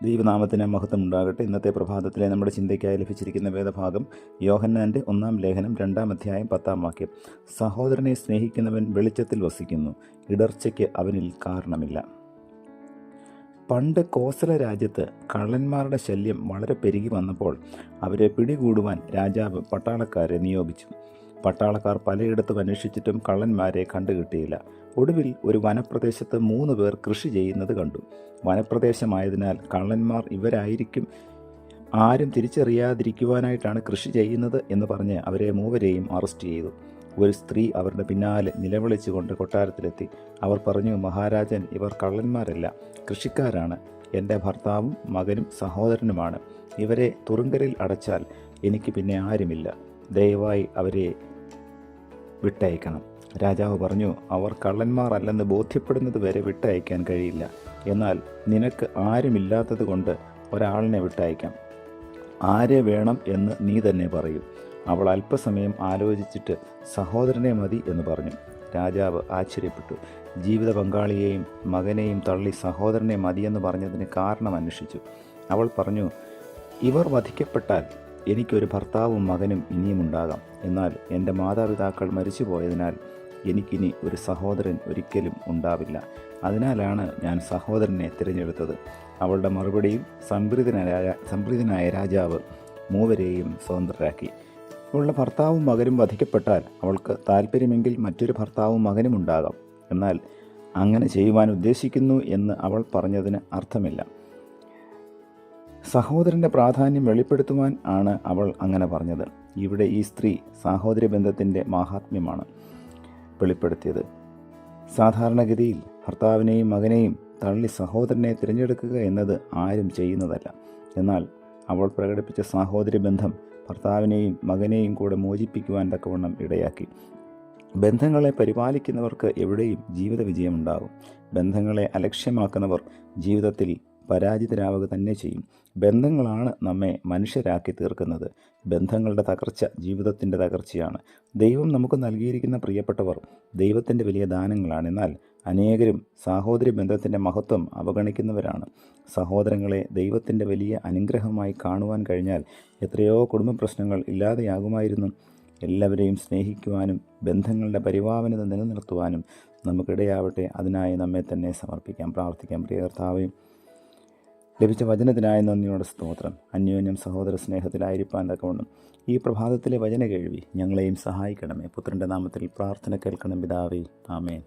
ദൈവനാമത്തിന് മഹത്വം ഉണ്ടാകട്ടെ. ഇന്നത്തെ പ്രഭാതത്തിലെ നമ്മുടെ ചിന്തയ്ക്കായി ലഭിച്ചിരിക്കുന്ന വേദഭാഗം യോഹന്നാൻ്റെ 1-ാം ലേഖനം 2-ാം അധ്യായം 10-ാം വാക്യം. സഹോദരനെ സ്നേഹിക്കുന്നവൻ വെളിച്ചത്തിൽ വസിക്കുന്നു, ഇടർച്ചയ്ക്ക് അവനിൽ കാരണമില്ല. പണ്ട് കോസല രാജ്യത്ത് കള്ളന്മാരുടെ ശല്യം വളരെ പെരുകി വന്നപ്പോൾ അവരെ പിടികൂടുവാൻ രാജാവ് പട്ടാളക്കാരെ നിയോഗിച്ചു. പട്ടാളക്കാർ പലയിടത്തും അന്വേഷിച്ചിട്ടും കള്ളന്മാരെ കണ്ടുകിട്ടിയില്ല. ഒടുവിൽ ഒരു വനപ്രദേശത്ത് 3 പേർ കൃഷി ചെയ്യുന്നത് കണ്ടു. വനപ്രദേശമായതിനാൽ കള്ളന്മാർ ഇവരായിരിക്കും, ആരും തിരിച്ചറിയാതിരിക്കുവാനായിട്ടാണ് കൃഷി ചെയ്യുന്നത് എന്ന് പറഞ്ഞ് അവരെ 3 അറസ്റ്റ് ചെയ്തു. ഒരു സ്ത്രീ അവരുടെ പിന്നാലെ നിലവിളിച്ചുകൊണ്ട് കൊട്ടാരത്തിലെത്തി. അവർ പറഞ്ഞു, മഹാരാജൻ, ഇവർ കള്ളന്മാരല്ല, കൃഷിക്കാരാണ്. എൻ്റെ ഭർത്താവും മകനും സഹോദരനുമാണ്. ഇവരെ തുറുങ്കലിൽ അടച്ചാൽ എനിക്ക് പിന്നെ ആരുമില്ല. ദയവായി അവരെ വിട്ടയക്കണം. രാജാവ് പറഞ്ഞു, അവർ കള്ളന്മാർ അല്ലെന്ന് ബോധ്യപ്പെടുന്നത് വരെ വിട്ടയക്കാൻ കഴിയില്ല. എന്നാൽ നിനക്ക് ആരുമില്ലാത്തത് കൊണ്ട് ഒരാളിനെ വിട്ടയക്കാം. ആരെ വേണം എന്ന് നീ തന്നെ പറയൂ. അവൾ അല്പസമയം ആലോചിച്ചിട്ട് സഹോദരനെ മതി എന്ന് പറഞ്ഞു. രാജാവ് ആശ്ചര്യപ്പെട്ടു. ജീവിത പങ്കാളിയെയും മകനെയും തള്ളി സഹോദരനെ മതിയെന്ന് പറഞ്ഞതിന് കാരണം അന്വേഷിച്ചു. അവൾ പറഞ്ഞു, ഇവർ വധിക്കപ്പെട്ടാൽ എനിക്കൊരു ഭർത്താവും മകനും ഇനിയും ഉണ്ടാകാം. എന്നാൽ എൻ്റെ മാതാപിതാക്കൾ മരിച്ചുപോയതിനാൽ എനിക്കിനി ഒരു സഹോദരൻ ഒരിക്കലും ഉണ്ടാവില്ല. അതിനാലാണ് ഞാൻ സഹോദരനെ തിരഞ്ഞെടുത്തത്. അവളുടെ മറുപടിയിൽ സംപ്രീതനായ രാജാവ് 3 സ്വതന്ത്രരാക്കി. അവളുടെ ഭർത്താവും മകനും വധിക്കപ്പെട്ടാൽ അവൾക്ക് താല്പര്യമെങ്കിൽ മറ്റൊരു ഭർത്താവും മകനും ഉണ്ടാകാം. എന്നാൽ അങ്ങനെ ചെയ്യുവാൻ ഉദ്ദേശിക്കുന്നു എന്ന് അവൾ പറഞ്ഞതിന് അർത്ഥമില്ല. സഹോദരൻ്റെ പ്രാധാന്യം വെളിപ്പെടുത്തുവാൻ ആണ് അവൾ അങ്ങനെ പറഞ്ഞത്. ഇവിടെ ഈ സ്ത്രീ സാഹോദര്യ ബന്ധത്തിൻ്റെ മാഹാത്മ്യമാണ് വെളിപ്പെടുത്തിയത്. സാധാരണഗതിയിൽ ഭർത്താവിനെയും മകനെയും തള്ളി സഹോദരനെ തിരഞ്ഞെടുക്കുക എന്നത് ആരും ചെയ്യുന്നതല്ല. എന്നാൽ അവൾ പ്രകടിപ്പിച്ച സാഹോദര്യ ബന്ധം ഭർത്താവിനെയും മകനെയും കൂടെ മോചിപ്പിക്കുവാൻ തക്കവണ്ണം ഇടയാക്കി. ബന്ധങ്ങളെ പരിപാലിക്കുന്നവർക്ക് എവിടെയും ജീവിത വിജയമുണ്ടാകും. ബന്ധങ്ങളെ അലക്ഷ്യമാക്കുന്നവർ ജീവിതത്തിൽ പരാജിതരാവുക തന്നെ ചെയ്യും. ബന്ധങ്ങളാണ് നമ്മെ മനുഷ്യരാക്കി തീർക്കുന്നത്. ബന്ധങ്ങളുടെ തകർച്ച ജീവിതത്തിൻ്റെ തകർച്ചയാണ്. ദൈവം നമുക്ക് നൽകിയിരിക്കുന്ന പ്രിയപ്പെട്ടവർ ദൈവത്തിൻ്റെ വലിയ ദാനങ്ങളാണ്. എന്നാൽ അനേകരും സാഹോദര്യ ബന്ധത്തിൻ്റെ മഹത്വം അവഗണിക്കുന്നവരാണ്. സഹോദരങ്ങളെ ദൈവത്തിൻ്റെ വലിയ അനുഗ്രഹമായി കാണുവാൻ കഴിഞ്ഞാൽ എത്രയോ കുടുംബ പ്രശ്നങ്ങൾ ഇല്ലാതെയാകുമായിരുന്നു. എല്ലാവരെയും സ്നേഹിക്കുവാനും ബന്ധങ്ങളുടെ പരിപാവനത നിലനിർത്തുവാനും നമുക്കിടയാവട്ടെ. അതിനായി നമ്മെ തന്നെ സമർപ്പിക്കാം, പ്രാർത്ഥിക്കാം. പ്രിയ കർത്താവേ, ലഭിച്ച വചനത്തിനായി നന്ദിയോടെ സ്തോത്രം. അന്യോന്യം സഹോദര സ്നേഹത്തിലായിരിക്കാൻ തക്കവണ്ണം ഈ പ്രഭാതത്തിലെ വചന കേൾവി ഞങ്ങളെയും സഹായിക്കണമേ. പുത്രൻ്റെ നാമത്തിൽ പ്രാർത്ഥന കേൾക്കണം പിതാവേ. ആമേൻ.